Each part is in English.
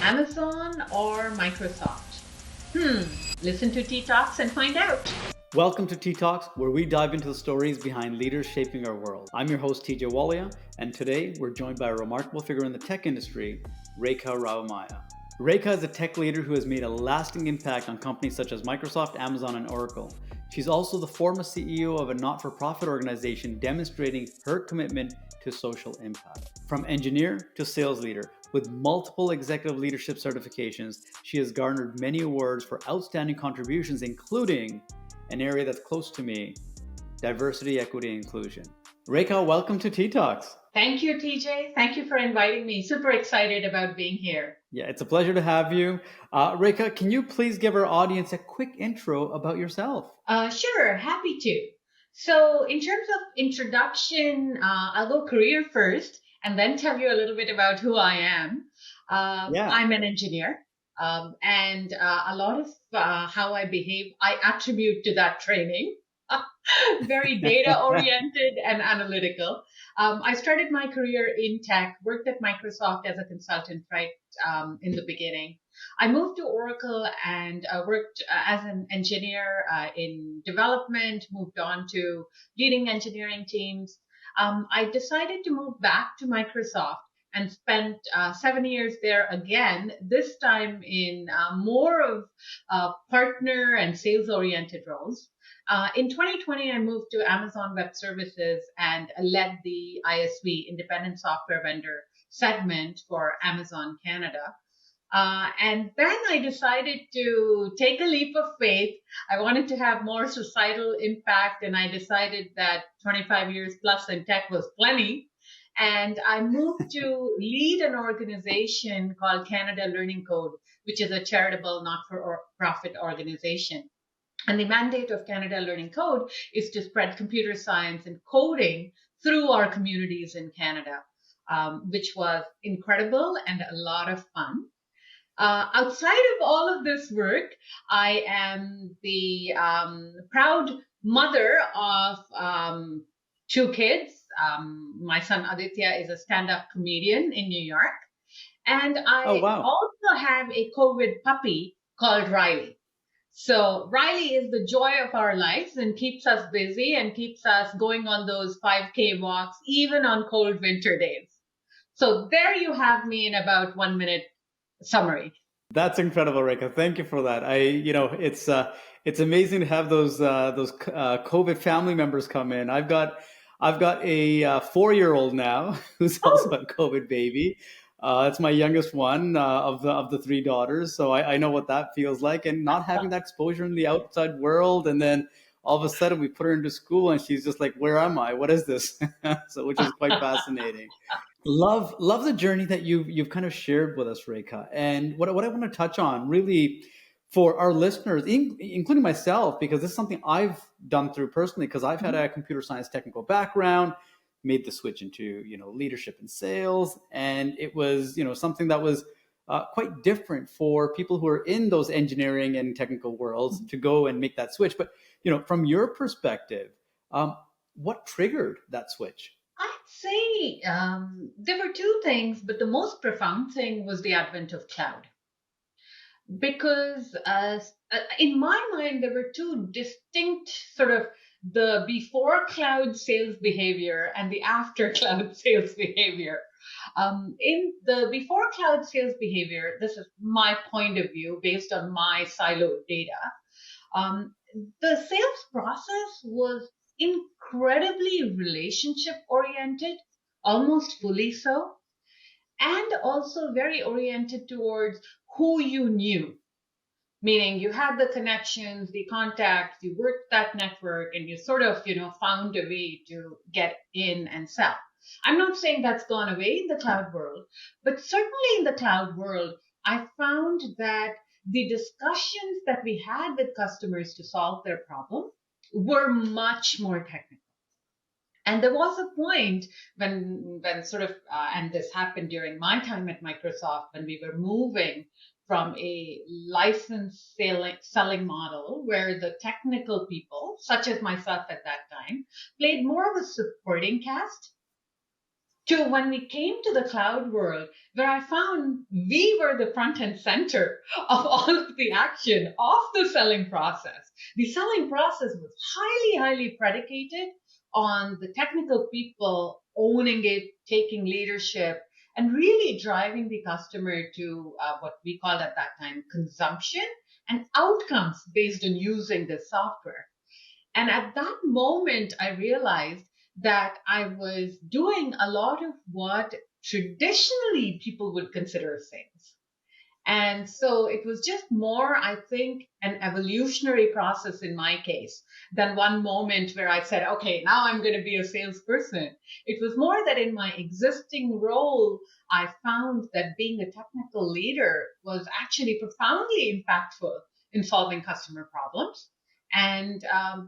Amazon or Microsoft? Listen to TTalks and find out. Welcome to TTalks, where we dive into the stories behind leaders shaping our world. I'm your host, Walia, and today we're joined by a remarkable figure in the tech industry, Rekha. Rekha is a tech leader who has made a lasting impact on companies such as Microsoft, Amazon, and Oracle. She's also the former CEO of a not-for-profit organization demonstrating her commitment to social impact. From engineer to sales leader, with multiple executive leadership certifications, she has garnered many awards for outstanding contributions, including an area that's close to me, diversity, equity, and inclusion. Rekha, welcome to TTalks. Thank you, TJ. Thank you for inviting me. Super excited about being here. Yeah, it's a pleasure to have you. Rekha, can you please give our audience a quick intro about yourself? Sure, happy to. So in terms of introduction, I'll go career first and then tell you a little bit about who I am. I'm an engineer. And a lot of how I behave, I attribute to that training. Very data oriented and analytical. I started my career in tech, worked at Microsoft as a consultant right in the beginning. I moved to Oracle and worked as an engineer in development, moved on to leading engineering teams. I decided to move back to Microsoft and spent 7 years there again, this time in more of partner and sales-oriented roles. In 2020, I moved to Amazon Web Services and led the ISV, Independent Software Vendor segment for Amazon Canada. And then I decided to take a leap of faith. I wanted to have more societal impact, and I decided that 25 years plus in tech was plenty. And I moved to lead an organization called Canada Learning Code, which is a charitable not-for-profit organization. And the mandate of Canada Learning Code is to spread computer science and coding through our communities in Canada, which was incredible and a lot of fun. Outside of all of this work, I am the proud mother of two kids. My son Aditya is a stand-up comedian in New York. And I also have a COVID puppy called Riley. So Riley is the joy of our lives and keeps us busy and keeps us going on those 5K walks, even on cold winter days. So there you have me in about 1 minute summary. That's incredible, Rekha. Thank you for that. It's amazing to have those COVID family members come in. I've got a 4-year-old now who's also a COVID baby. It's my youngest one of the three daughters, so I know what that feels like, and not having that exposure in the outside world. And then all of a sudden, we put her into school, and she's just like, "Where am I? What is this?" So, which is quite fascinating. Love the journey that you've kind of shared with us, Rekha. And what I want to touch on really for our listeners, including myself, because this is something I've done through personally, because I've had a computer science technical background, made the switch into leadership and sales, and it was something that was quite different for people who are in those engineering and technical worlds to go and make that switch. But from your perspective, what triggered that switch? I'd say there were two things, but the most profound thing was the advent of cloud. Because in my mind, there were two distinct sort of the before cloud sales behavior and the after cloud sales behavior. In the before cloud sales behavior, this is my point of view based on my siloed data. The sales process was incredibly relationship oriented, almost fully so, and also very oriented towards who you knew. Meaning you had the connections, the contacts, you worked that network, and you sort of, found a way to get in and sell. I'm not saying that's gone away in the cloud world, but certainly in the cloud world, I found that the discussions that we had with customers to solve their problem were much more technical. And there was a point when sort of, and this happened during my time at Microsoft, when we were moving from a license selling model where the technical people, such as myself at that time, played more of a supporting cast. to when we came to the cloud world, where I found we were the front and center of all of the action of the selling process. The selling process was highly, highly predicated on the technical people owning it, taking leadership, and really driving the customer to what we called at that time consumption and outcomes based on using this software. And at that moment, I realized that I was doing a lot of what traditionally people would consider sales. And so it was just more, I think, an evolutionary process in my case than one moment where I said, okay, now I'm going to be a salesperson. It was more that in my existing role, I found that being a technical leader was actually profoundly impactful in solving customer problems. And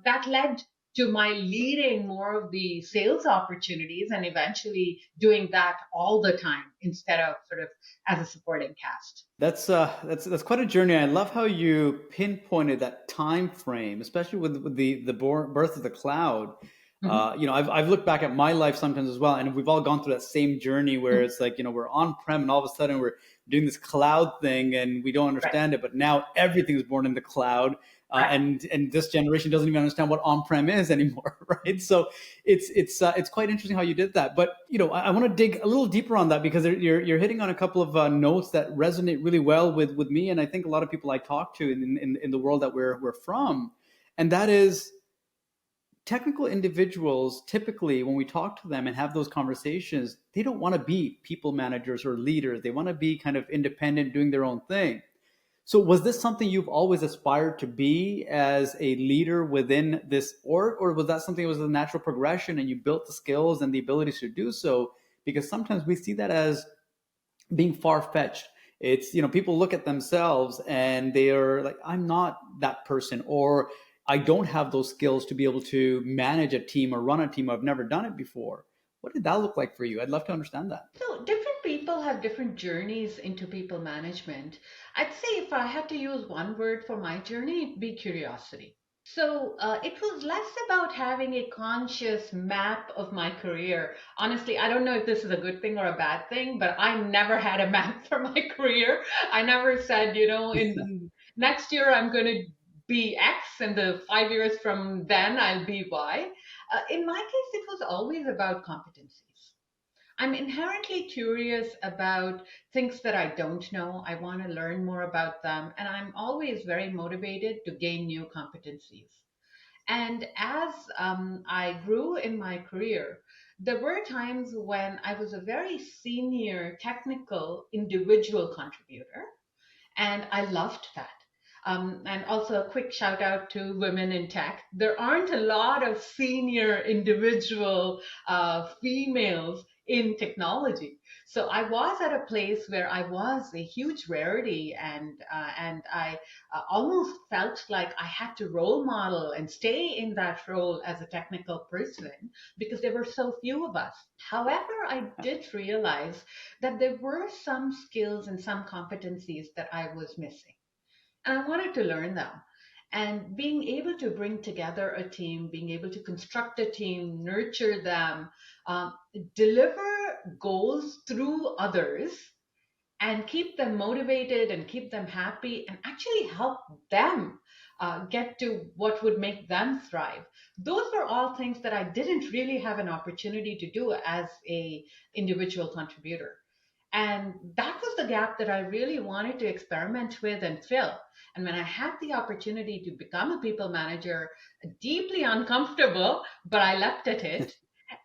that led to my leading more of the sales opportunities and eventually doing that all the time instead of sort of as a supporting cast. That's quite a journey. I love how you pinpointed that time frame, especially with birth of the cloud. Mm-hmm. I've looked back at my life sometimes as well, and we've all gone through that same journey where it's like, we're on prem, and all of a sudden we're doing this cloud thing, and we don't Right. understand it. But now everything is born in the cloud, Right. and this generation doesn't even understand what on prem is anymore, right? So it's quite interesting how you did that. But I want to dig a little deeper on that because you're hitting on a couple of notes that resonate really well with me, and I think a lot of people I talk to in the world that we're from, and that is technical individuals. Typically, when we talk to them and have those conversations, they don't want to be people managers or leaders. They want to be kind of independent, doing their own thing. So was this something you've always aspired to be as a leader within this org, or was that something that was a natural progression and you built the skills and the abilities to do so? Because sometimes we see that as being far-fetched. It's, people look at themselves and they are like, I'm not that person, or I don't have those skills to be able to manage a team or run a team. I've never done it before. What did that look like for you? I'd love to understand that. So different people have different journeys into people management. I'd say if I had to use one word for my journey, it'd be curiosity. So it was less about having a conscious map of my career. Honestly, I don't know if this is a good thing or a bad thing, but I never had a map for my career. I never said, in the next year I'm going to be X, and the 5 years from then I'll be Y. In my case, it was always about competencies. I'm inherently curious about things that I don't know. I want to learn more about them, and I'm always very motivated to gain new competencies. And as I grew in my career, there were times when I was a very senior technical individual contributor, and I loved that. And also a quick shout out to women in tech. There aren't a lot of senior individual females in technology. So I was at a place where I was a huge rarity, and I almost felt like I had to role model and stay in that role as a technical person because there were so few of us. However, I did realize that there were some skills and some competencies that I was missing. And I wanted to learn them. And being able to bring together a team, being able to construct a team, nurture them, um, deliver goals through others, and keep them motivated and keep them happy and actually help them get to what would make them thrive. Those were all things that I didn't really have an opportunity to do as a individual contributor. And that was the gap that I really wanted to experiment with and fill. And when I had the opportunity to become a people manager, deeply uncomfortable, but I leapt at it.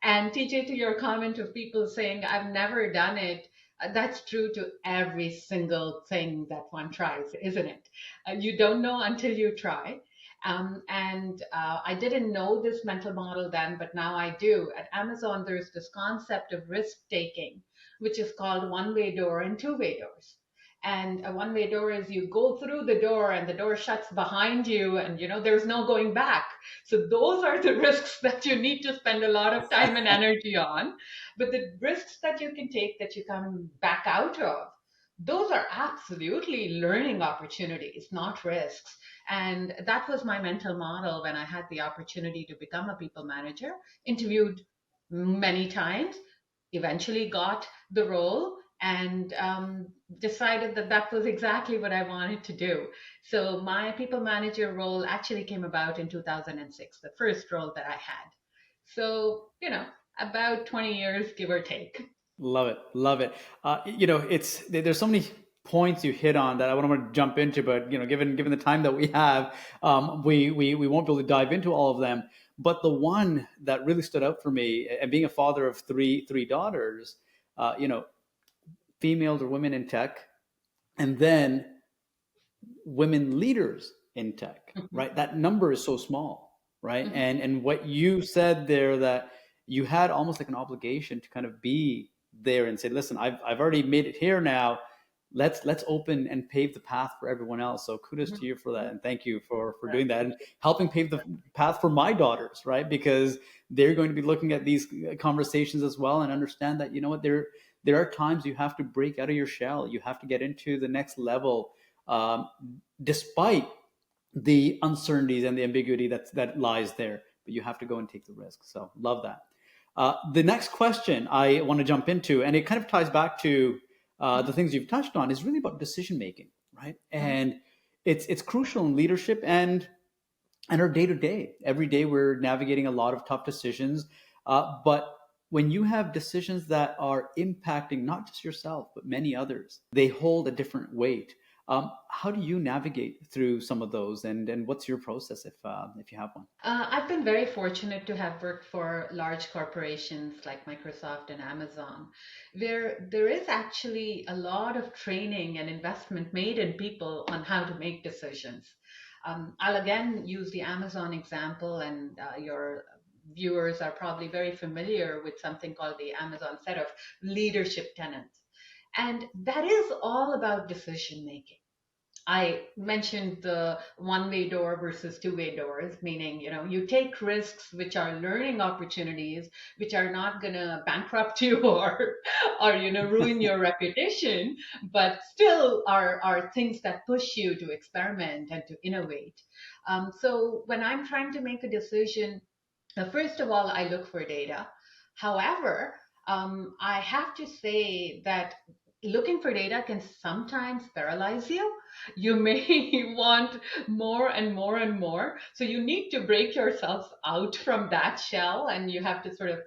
And TJ, to your comment of people saying, I've never done it, that's true to every single thing that one tries, isn't it? You don't know until you try. And I didn't know this mental model then, but now I do. At Amazon, there's this concept of risk taking, which is called one-way door and two-way doors. And a one-way door is you go through the door and the door shuts behind you, and there's no going back. So those are the risks that you need to spend a lot of time and energy on. But the risks that you can take that you come back out of, those are absolutely learning opportunities, not risks. And that was my mental model when I had the opportunity to become a people manager, interviewed many times, eventually got the role and decided that that was exactly what I wanted to do. So my people manager role actually came about in 2006, the first role that I had. So, about 20 years, give or take. Love it, love it. It's there's so many points you hit on that I want to jump into, but given the time that we have, we won't be able to dive into all of them. But the one that really stood out for me, and being a father of three daughters, uh, you know, females or women in tech, and then women leaders in tech, Mhm, right? That number is so small, right? mhm, And what you said there, that you had almost like an obligation to kind of be there and say, listen, I've already made it here now. Let's open and pave the path for everyone else. So kudos mhm, to you for that, and thank you for right. doing that and helping pave the path for my daughters, right? Because they're going to be looking at these conversations as well and understand that, what, there are times you have to break out of your shell. You have to get into the next level, um, despite the uncertainties and the ambiguity that lies there. But you have to go and take the risk. So love that. The next question I want to jump into, and it kind of ties back to Mhm, the things you've touched on, is really about decision making, right? mhm. And it's crucial in leadership and our day to day. Every day we're navigating a lot of tough decisions, but when you have decisions that are impacting not just yourself but many others, they hold a different weight. How do you navigate through some of those, and what's your process if you have one? I've been very fortunate to have worked for large corporations like Microsoft and Amazon, where there is actually a lot of training and investment made in people on how to make decisions. I'll again use the Amazon example, and your viewers are probably very familiar with something called the Amazon set of leadership tenets. And that is all about decision making. I mentioned the one-way door versus two-way doors, meaning, you take risks which are learning opportunities, which are not going to bankrupt you or, ruin your reputation, but still are things that push you to experiment and to innovate. So when I'm trying to make a decision, first of all, I look for data. However, I have to say that looking for data can sometimes paralyze you. You may want more and more and more. So you need to break yourself out from that shell, and you have to sort of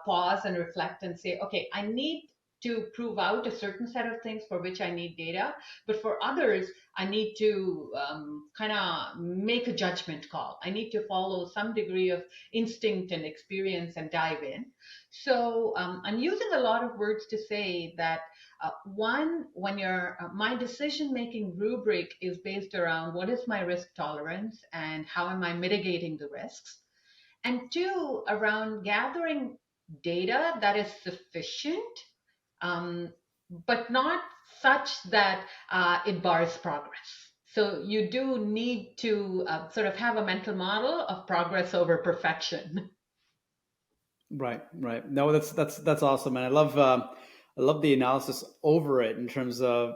pause and reflect and say, okay, I need to prove out a certain set of things for which I need data. But for others, I need to kind of make a judgment call. I need to follow some degree of instinct and experience and dive in. So I'm using a lot of words to say that one, when you're my decision making rubric is based around what is my risk tolerance and how am I mitigating the risks, and two, around gathering data that is sufficient, um, but not such that it bars progress. So you do need to sort of have a mental model of progress over perfection. Right, right. No, that's awesome, and I love the analysis over it in terms of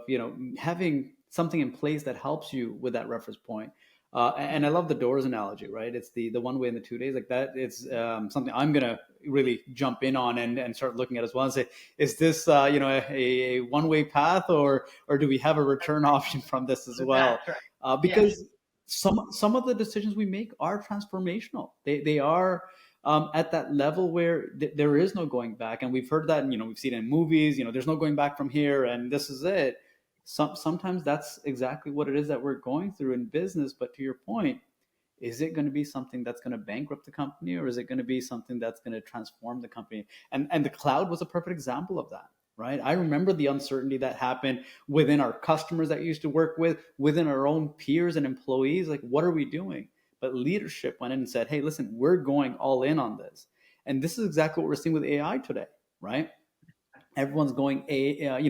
having something in place that helps you with that reference point. And I love the doors analogy, right? It's the one way and the 2 days like that. It's something I'm gonna really jump in on and start looking at as well and say, is this a one way path, or do we have a return option from this as well? That's right. Yes. Because some of the decisions we make are transformational. They are at that level where there is no going back, and we've heard that, and we've seen it in movies. There's no going back from here, and this is it. Sometimes that's exactly what it is that we're going through in business. But to your point, is it going to be something that's going to bankrupt the company, or is it going to be something that's going to transform the company? And the cloud was a perfect example of that, right? I remember the uncertainty that happened within our customers that used to work with, within our own peers and employees. Like, what are we doing? But leadership went in and said, hey, listen, we're going all in on this. And this is exactly what we're seeing with AI today, right? Everyone's going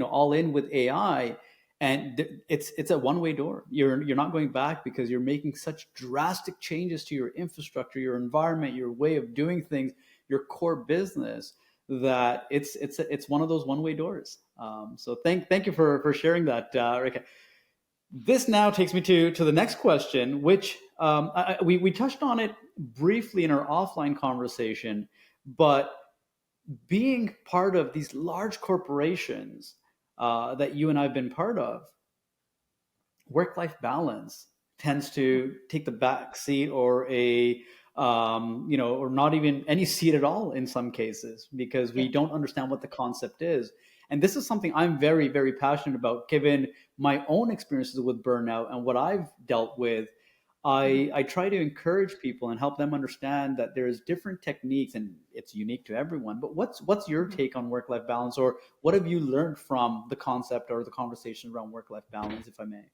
all in with AI, and it's a one way door. You're not going back, because you're making such drastic changes to your infrastructure, your environment, your way of doing things, your core business, that it's one of those one way doors. So thank you for sharing that, Rekha. This now takes me to the next question, which we touched on it briefly in our offline conversation, but being part of these large corporations that you and I've been part of, work-life balance tends to take the back seat, or or not even any seat at all in some cases, because we Yeah. don't understand what the concept is. And this is something I'm very, very passionate about, given my own experiences with burnout and what I've dealt with. Mhm. I try to encourage people and help them understand that there's different techniques, and it's unique to everyone. But what's your Mhm. take on work-life balance, or what have you learned from the concept or the conversation around work-life balance, if I may?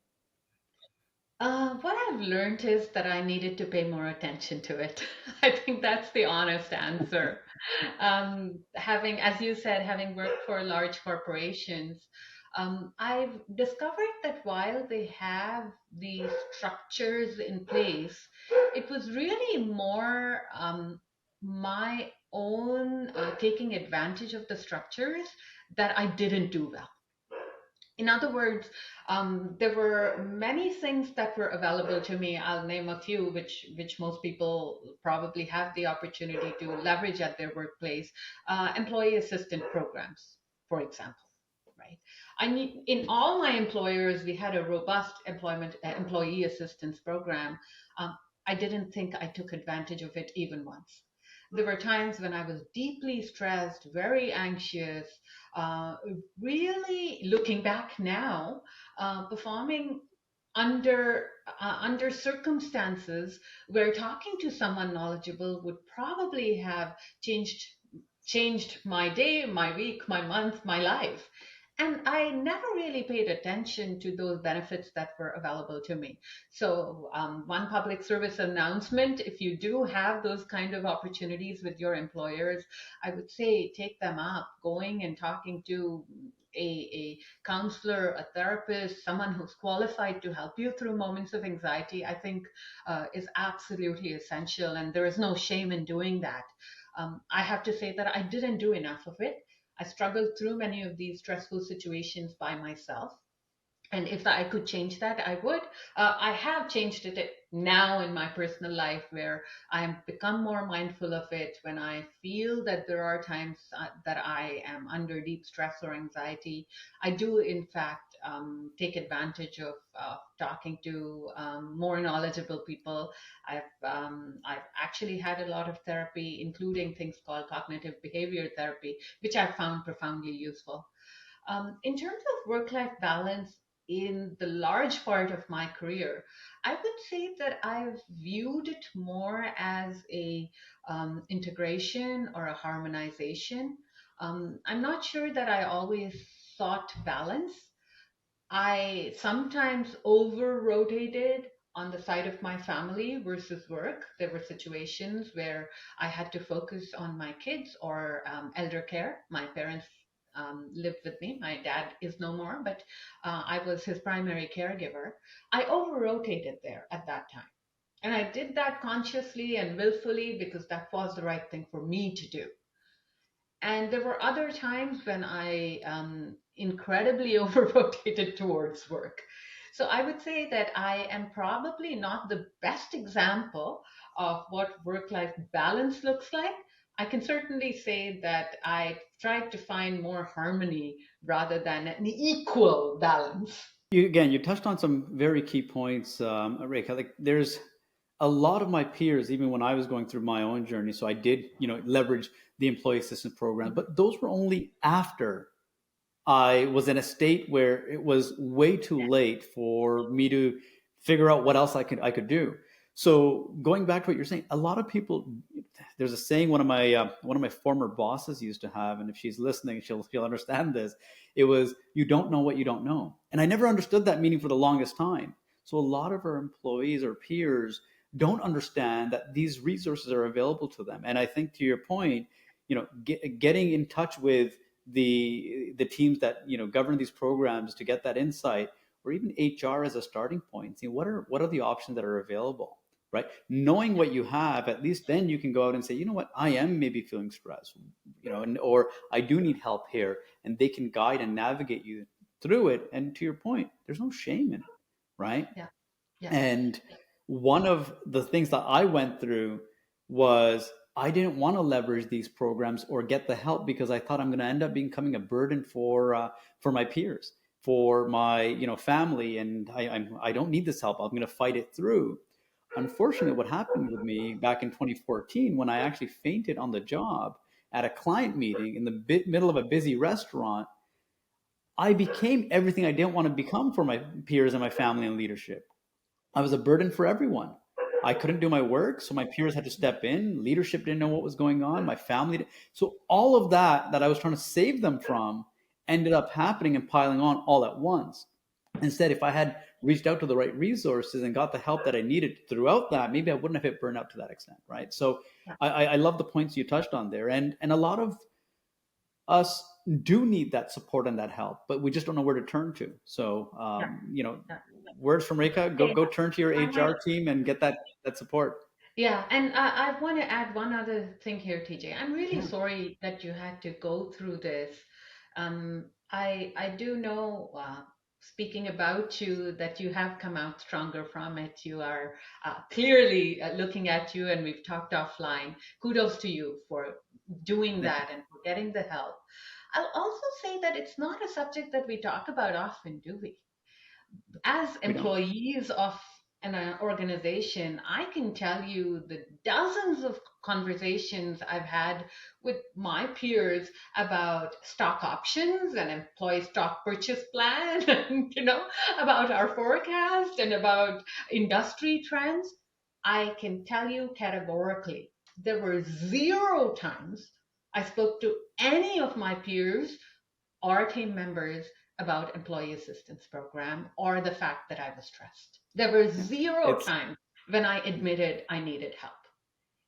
What I've learned is that I needed to pay more attention to it. I think that's the honest answer. Having, as you said, having worked for large corporations, I've discovered that while they have these structures in place, it was really more my own taking advantage of the structures that I didn't do well. In other words, there were many things that were available to me. I'll name a few, which most people probably have the opportunity to leverage at their workplace. Employee assistant programs, for example. Right. I need in all my employers, we had a robust employee assistance program. I didn't think I took advantage of it even once. There were times when I was deeply stressed, very anxious, uh, really looking back now, performing under circumstances where talking to someone knowledgeable would probably have changed changed my day, my week, my month, my life. And I never really paid attention to those benefits that were available to me. So, one public service announcement, if you do have those kind of opportunities with your employers, I would say take them up. Going and talking to a counselor, a therapist, someone who's qualified to help you through moments of anxiety, I think is absolutely essential. And there is no shame in doing that. I have to say that I didn't do enough of it. I struggled through many of these stressful situations by myself. And if I could change that, I would. I have changed it now in my personal life, where I have become more mindful of it when I feel that there are times that I am under deep stress or anxiety. I do, in fact, take advantage of talking to more knowledgeable people. I've actually had a lot of therapy, including things called cognitive behavior therapy, which I found profoundly useful. In terms of work life balance, in the large part of my career, I would say that I've viewed it more as a integration or a harmonization. I'm not sure that I always sought balance. I sometimes over rotated on the side of my family versus work. There were situations where I had to focus on my kids or elder care. My parents lived with me. My dad is no more, but I was his primary caregiver. I over rotated there at that time. And I did that consciously and willfully because that was the right thing for me to do. And there were other times when I incredibly over rotated towards work. So I would say that I am probably not the best example of what work life balance looks like. I can certainly say that I tried to find more harmony rather than an equal balance. You touched on some very key points, Rekha. Like, there's a lot of my peers, even when I was going through my own journey. So I did, leverage the employee assistance program, Mhm. but those were only after I was in a state where it was way too Yeah, late for me to figure out what else I could do. So going back to what you're saying, a lot of people, there's a saying one of my former bosses used to have, and if she's listening, she'll understand this. It was, "You don't know what you don't know," and I never understood that meaning for the longest time. So a lot of our employees or peers don't understand that these resources are available to them. And I think, to your point, getting in touch with the teams that govern these programs to get that insight, or even HR as a starting point. See, what are the options that are available, right? Knowing yeah, what you have, at least then you can go out and say, you know what, I am maybe feeling stressed, or I do need help here, and they can guide and navigate you through it. And to your point, there's no shame in it, right? yeah, yeah. And one of the things that I went through was I didn't want to leverage these programs or get the help because I thought I'm going to end up becoming a burden for my peers, for my family, and I don't need this help. I'm going to fight it through. Unfortunately, what happened with me back in 2014 when I actually fainted on the job at a client meeting in the middle of a busy restaurant, I became everything I didn't want to become for my peers and my family and leadership. I was a burden for everyone. I couldn't do my work, so my peers had to step in. Leadership didn't know what was going on. My family, so all of that I was trying to save them from ended up happening and piling on all at once. Instead, if I had reached out to the right resources and got the help that I needed throughout that, maybe I wouldn't have hit burnout to that extent, right? So Yeah, I love the points you touched on there, and a lot of us do need that support and that help, but we just don't know where to turn to. So, yeah, yeah. words from Rekha, Okay, go turn to your I might. HR team and get that support. Yeah, and I want to add one other thing here, TJ. I'm really Yeah, sorry that you had to go through this. I do know, speaking about you, that you have come out stronger from it. You are clearly looking at you, and we've talked offline. Kudos to you for doing thank you. that and for getting the help. I'll also say that it's not a subject that we talk about often, do we? As We don't. employees of an organization, I can tell you the dozens of conversations I've had with my peers about stock options and employee stock purchase plan, and about our forecast and about industry trends. I can tell you categorically, there were zero times I spoke to any of my peers or team members about employee assistance program or the fact that I was stressed. There were Yeah. zero It's times when I admitted I needed help.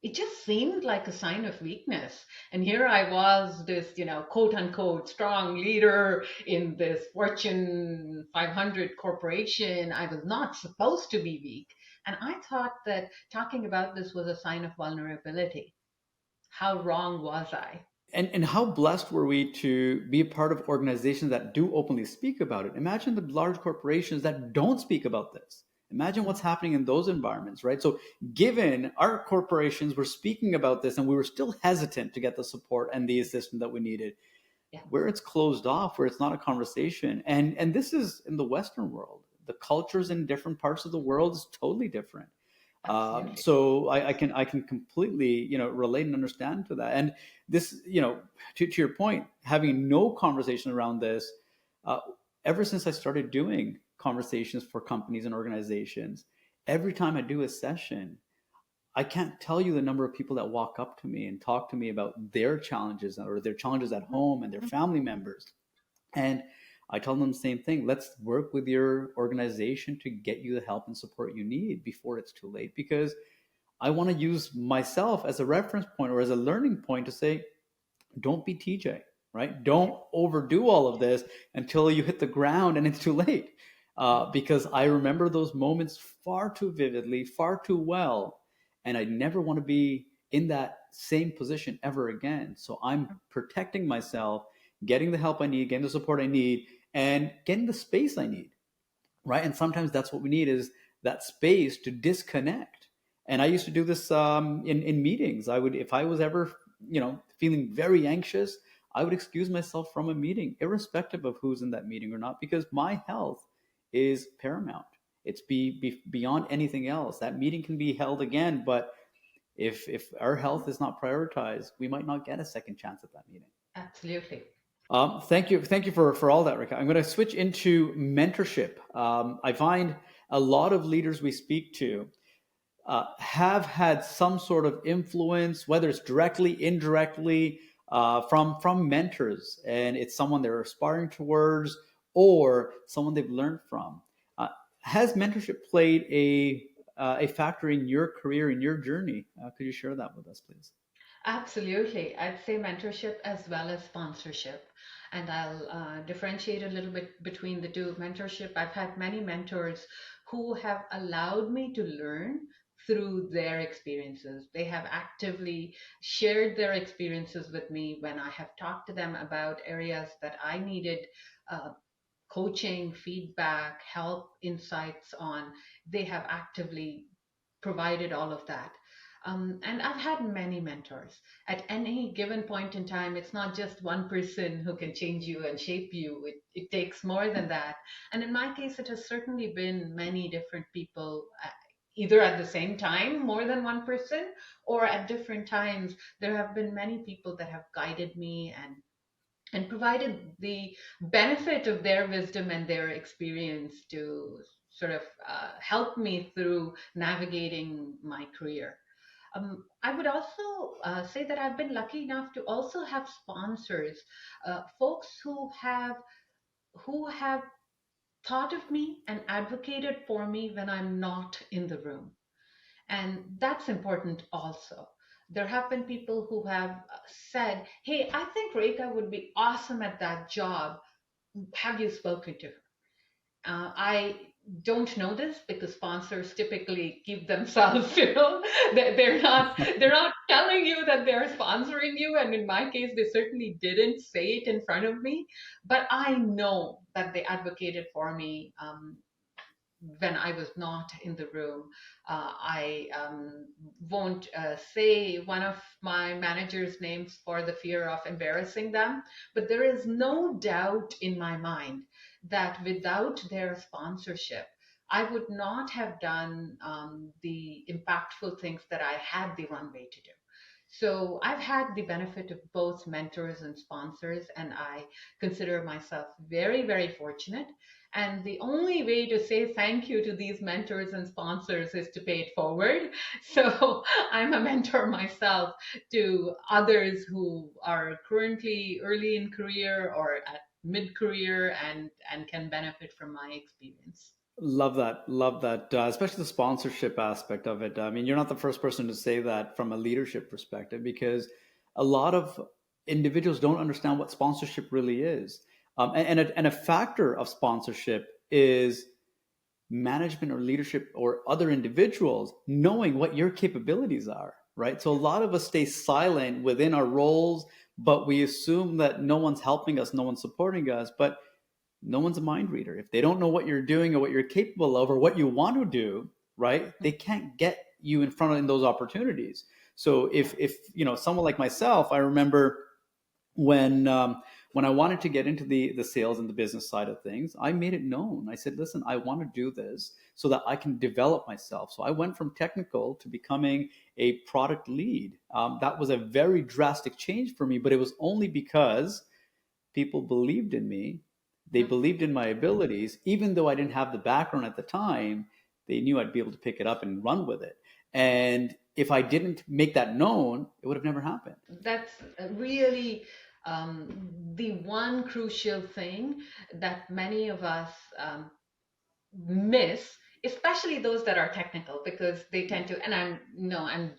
It just seemed like a sign of weakness. And here I was, this, quote unquote, strong leader in this Fortune 500 corporation. I was not supposed to be weak. And I thought that talking about this was a sign of vulnerability. How wrong was I? and how blessed were we to be a part of organizations that do openly speak about it. Imagine the large corporations that don't speak about this. Imagine what's happening in those environments, right? So given our corporations were speaking about this and we were still hesitant to get the support and the assistance that we needed, Yeah, where it's closed off, where it's not a conversation. And this is in the Western world. The cultures in different parts of the world is totally different. absolutely. So I can completely relate and understand to that. And this to your point, having no conversation around this, uh, ever since I started doing conversations for companies and organizations, every time I do a session, I can't tell you the number of people that walk up to me and talk to me about their challenges or their challenges at home and their family members. And I tell them the same thing. Let's work with your organization to get you the help and support you need before it's too late. Because I want to use myself as a reference point or as a learning point to say, don't be TJ, right? Yeah. Don't overdo all of this until you hit the ground and it's too late. Because I remember those moments far too vividly, far too well, and I never want to be in that same position ever again. So I'm protecting myself, getting the help I need, getting the support I need, and getting the space I need, right? And sometimes that's what we need is that space to disconnect. And I used to do this in meetings. I would, if I was ever feeling very anxious, I would excuse myself from a meeting, irrespective of who's in that meeting or not, because my health is paramount. It's beyond anything else. That meeting can be held again, but if our health is not prioritized, we might not get a second chance at that meeting. Absolutely. Thank you for all that, Rekha. I'm going to switch into mentorship. I find a lot of leaders we speak to have had some sort of influence, whether it's directly, indirectly, from mentors, and it's someone they're aspiring towards or someone they've learned from. Uh, has mentorship played a factor in your career, in your journey? Could you share that with us, please? Absolutely. I'd say mentorship as well as sponsorship. And I'll differentiate a little bit between the two. Mentorship, I've had many mentors who have allowed me to learn through their experiences. They have actively shared their experiences with me when I have talked to them about areas that I needed uh, coaching, feedback, help, insights on. They have actively provided all of that. And I've had many mentors. At any given point in time, it's not just one person who can change you and shape you. It takes more than that. And in my case, it has certainly been many different people, either at the same time, more than one person, or at different times. There have been many people that have guided me and provided the benefit of their wisdom and their experience to sort of help me through navigating my career. I would also say that I've been lucky enough to also have sponsors, folks who have thought of me and advocated for me when I'm not in the room, and that's important also. There have been people who have said, "Hey, I think Rekha would be awesome at that job. Have you spoken to her?" I don't know this because sponsors typically keep themselves, they're not telling you that they're sponsoring you. And in my case, they certainly didn't say it in front of me, but I know that they advocated for me when I was not in the room. I won't say one of my managers' names for the fear of embarrassing them, but there is no doubt in my mind that without their sponsorship, I would not have done the impactful things that I had the runway to do. So I've had the benefit of both mentors and sponsors, and I consider myself very, very fortunate. And the only way to say thank you to these mentors and sponsors is to pay it forward. So I'm a mentor myself to others who are currently early in career or at mid career and can benefit from my experience. Love that, especially the sponsorship aspect of it. I mean, you're not the first person to say that from a leadership perspective, because a lot of individuals don't understand what sponsorship really is. And a factor of sponsorship is management or leadership or other individuals knowing what your capabilities are, right? So a lot of us stay silent within our roles, but we assume that no one's helping us, no one's supporting us. But no one's a mind reader. If they don't know what you're doing or what you're capable of or what you want to do, right, they can't get you in front of those opportunities. So if someone like myself, I remember when I wanted to get into the sales and the business side of things, I made it known. I said, listen, I want to do this so that I can develop myself. So I went from technical to becoming a product lead. That was a very drastic change for me, but it was only because people believed in me. They believed in my abilities. Even though I didn't have the background at the time, they knew I'd be able to pick it up and run with it. And if I didn't make that known, it would have never happened. That's really the one crucial thing that many of us miss, especially those that are technical, because they tend to, and I'm no, I'm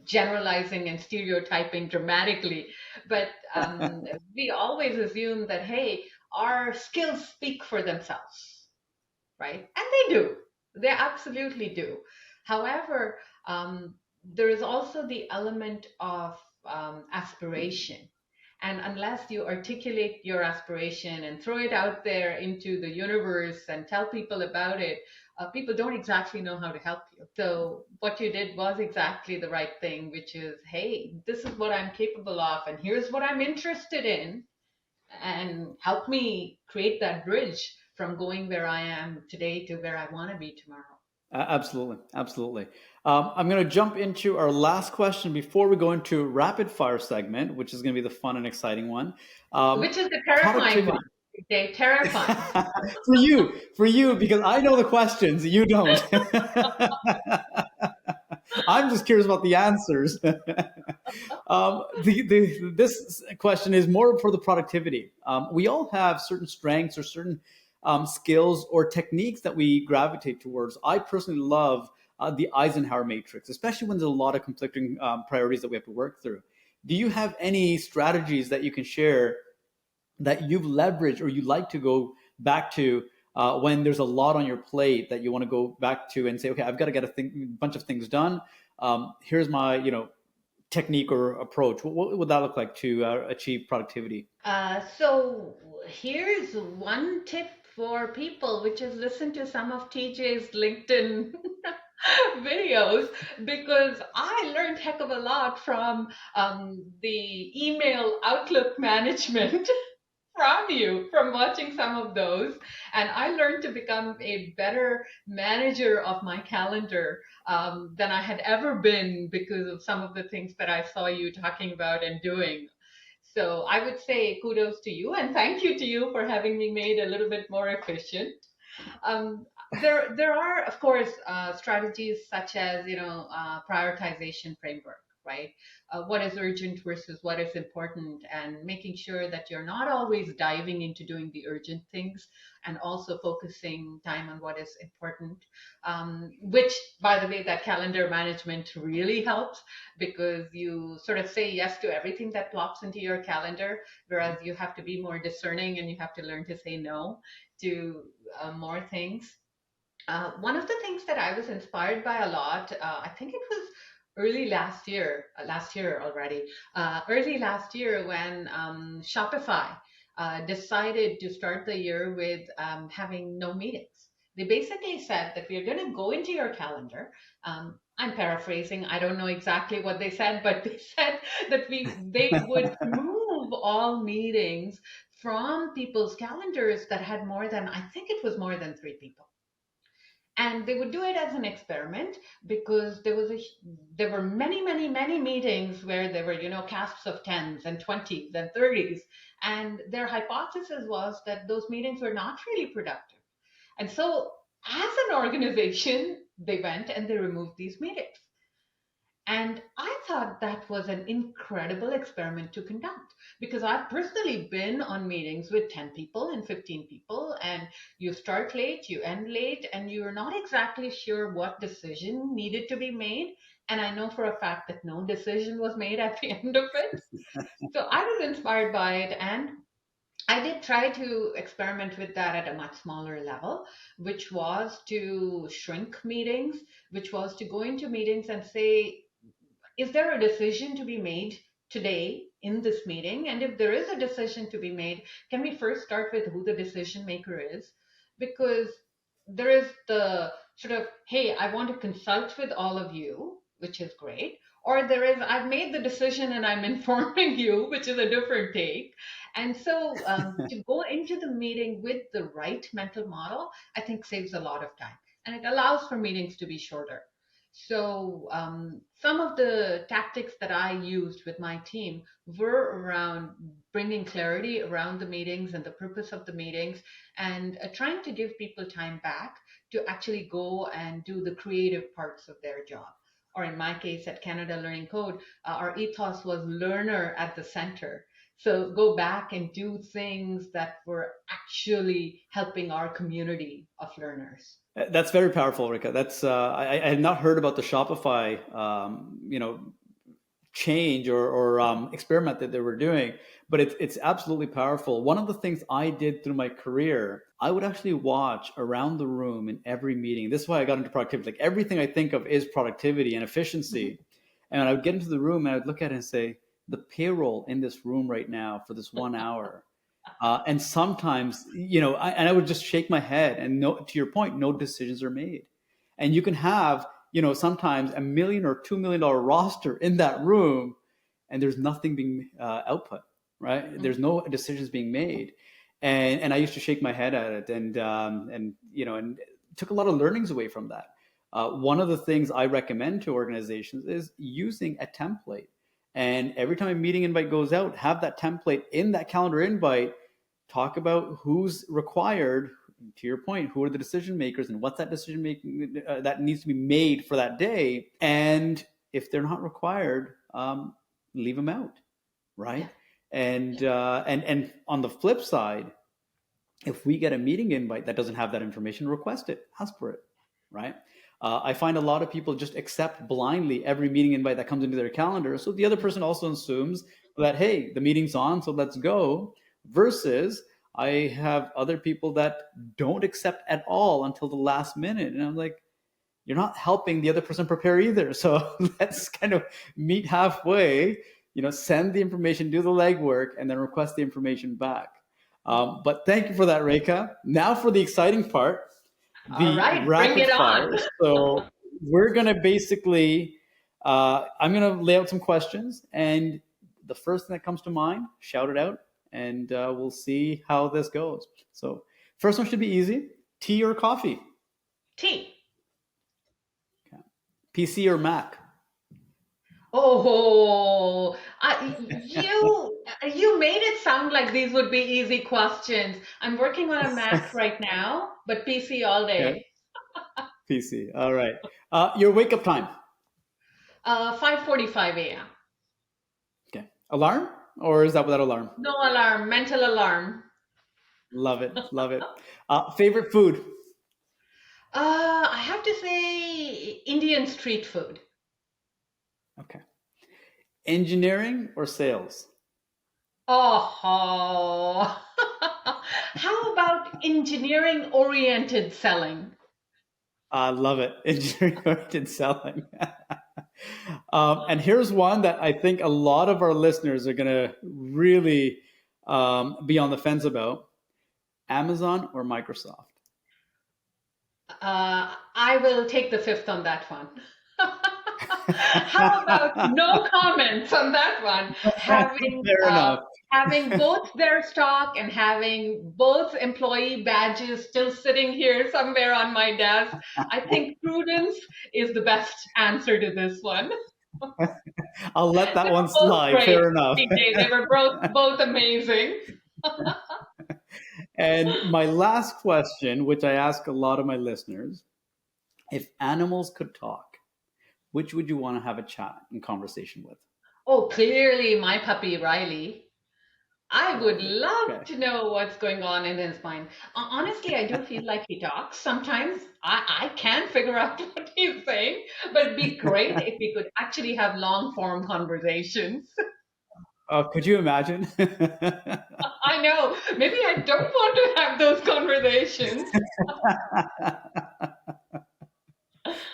generalizing and stereotyping dramatically, but we always assume that, hey, our skills speak for themselves, right? And they do. They absolutely do. However, there is also the element of aspiration. And unless you articulate your aspiration and throw it out there into the universe and tell people about it, people don't exactly know how to help you. So, what you did was exactly the right thing, which is, hey, this is what I'm capable of, and here's what I'm interested in, and help me create that bridge from going where I am today to where I want to be tomorrow. Absolutely, absolutely. I'm going to jump into our last question before we go into rapid fire segment, which is going to be the fun and exciting one. Which is the terrifying Productivity. one. Okay, terrifying. For you, because I know the questions, you don't. I'm just curious about the answers. This question is more for the productivity. We all have certain strengths or certain skills or techniques that we gravitate towards. I personally love the Eisenhower matrix, especially when there's a lot of conflicting priorities that we have to work through. Do you have any strategies that you can share that you've leveraged or you like to go back to when there's a lot on your plate that you want to go back to and say, okay, I've got to get bunch of things done. Here's my, technique or approach. What would that look like to achieve productivity? So here's one tip for people, which is listen to some of TJ's LinkedIn videos because I learned heck of a lot from the email Outlook management from you, from watching some of those. And I learned to become a better manager of my calendar than I had ever been because of some of the things that I saw you talking about and doing. So I would say kudos to you and thank you to you for having me made a little bit more efficient. There are, of course, strategies such as, prioritization framework, right? What is urgent versus what is important, and making sure that you're not always diving into doing the urgent things and also focusing time on what is important. Which, by the way, that calendar management really helps because you sort of say yes to everything that plops into your calendar, whereas you have to be more discerning and you have to learn to say no to more things. One of the things that I was inspired by a lot, I think it was last year already, early last year when Shopify decided to start the year with having no meetings. They basically said that we are going to go into your calendar. I'm paraphrasing. I don't know exactly what they said, but they said that they would remove all meetings from people's calendars that had more than, I think it was more than three people, and they would do it as an experiment because there were many meetings where there were, casps of 10s and 20s and 30s, and their hypothesis was that those meetings were not really productive. And so as an organization they went and they removed these meetings, and I thought that was an incredible experiment to conduct because I've personally been on meetings with 10 people and 15 people, and you start late, you end late, and you're not exactly sure what decision needed to be made. And I know for a fact that no decision was made at the end of it. So I was inspired by it, and I did try to experiment with that at a much smaller level, which was to shrink meetings, which was to go into meetings and say, is there a decision to be made today in this meeting? And if there is a decision to be made, can we first start with who the decision maker is? Because there is the sort of, hey, I want to consult with all of you, which is great. Or there is, I've made the decision and I'm informing you, which is a different take. And so to go into the meeting with the right mental model, I think saves a lot of time. And it allows for meetings to be shorter. So some of the tactics that I used with my team were around bringing clarity around the meetings and the purpose of the meetings, and trying to give people time back to actually go and do the creative parts of their job. Or in my case at Canada Learning Code, our ethos was learner at the center. So go back and do things that were actually helping our community of learners. That's very powerful, Rika. That's I had not heard about the Shopify, change or experiment that they were doing, but it's absolutely powerful. One of the things I did through my career, I would actually watch around the room in every meeting. This is why I got into productivity. Like everything I think of is productivity and efficiency. And I would get into the room and I would look at it and say, the payroll in this room right now for this 1 hour. And sometimes, and I would just shake my head and no, to your point, no decisions are made. And you can have, sometimes $1 million or $2 million roster in that room and there's nothing being output, right? There's no decisions being made. And I used to shake my head at it and took a lot of learnings away from that. One of the things I recommend to organizations is using a template. And every time a meeting invite goes out, have that template in that calendar invite, talk about who's required, to your point, who are the decision makers and what's that decision making that needs to be made for that day. And if they're not required, leave them out, right? Yeah. And on the flip side, if we get a meeting invite that doesn't have that information, request it, ask for it, right? I find a lot of people just accept blindly every meeting invite that comes into their calendar. So the other person also assumes that, hey, the meeting's on, so let's go. Versus I have other people that don't accept at all until the last minute. And I'm like, you're not helping the other person prepare either. So let's kind of meet halfway, send the information, do the legwork, and then request the information back. But thank you for that, Rekha. Now for the exciting part, All the right, bring rapid it fire. on. So we're going to basically, I'm going to lay out some questions, and the first thing that comes to mind, shout it out, and we'll see how this goes. So, first one should be easy. Tea or coffee? Tea. Okay. PC or Mac? Oh, you made it sound like these would be easy questions. I'm working on a Mac right now, but PC all Okay. day. PC. All right. Your wake up time? 5:45 a.m. Okay. Alarm, or is that without alarm? No alarm, mental alarm. Love it. Love it. Favorite food? I have to say Indian street food. Okay. Engineering or sales? Oh, how about engineering oriented selling? I love it. Engineering oriented selling. And here's one that I think a lot of our listeners are going to really be on the fence about. Amazon or Microsoft? I will take the fifth on that one. How about no comments on that one? Fair enough. Having both their stock and having both employee badges still sitting here somewhere on my desk, I think prudence is the best answer to this one. I'll let that They one were both slide. great, Fair enough. TJ. They were both amazing. And my last question, which I ask a lot of my listeners, if animals could talk, which would you want to have a chat and conversation with? Oh, clearly my puppy Riley. I would Riley. love Okay. to know what's going on in his mind. Honestly, I do feel like he talks. Sometimes I can't figure out what he's saying, but it'd be great if we could actually have long form conversations. Could you imagine? I know. Maybe I don't want to have those conversations.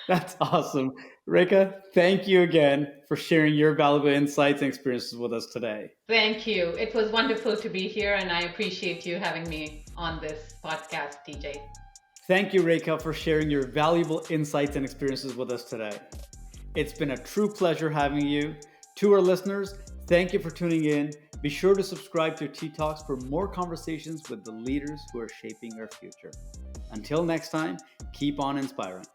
That's awesome. Rekha, thank you again for sharing your valuable insights and experiences with us today. Thank you. It was wonderful to be here, and I appreciate you having me on this podcast, TJ. Thank you, Rekha, for sharing your valuable insights and experiences with us today. It's been a true pleasure having you. To our listeners, thank you for tuning in. Be sure to subscribe to TTalks for more conversations with the leaders who are shaping our future. Until next time, keep on inspiring.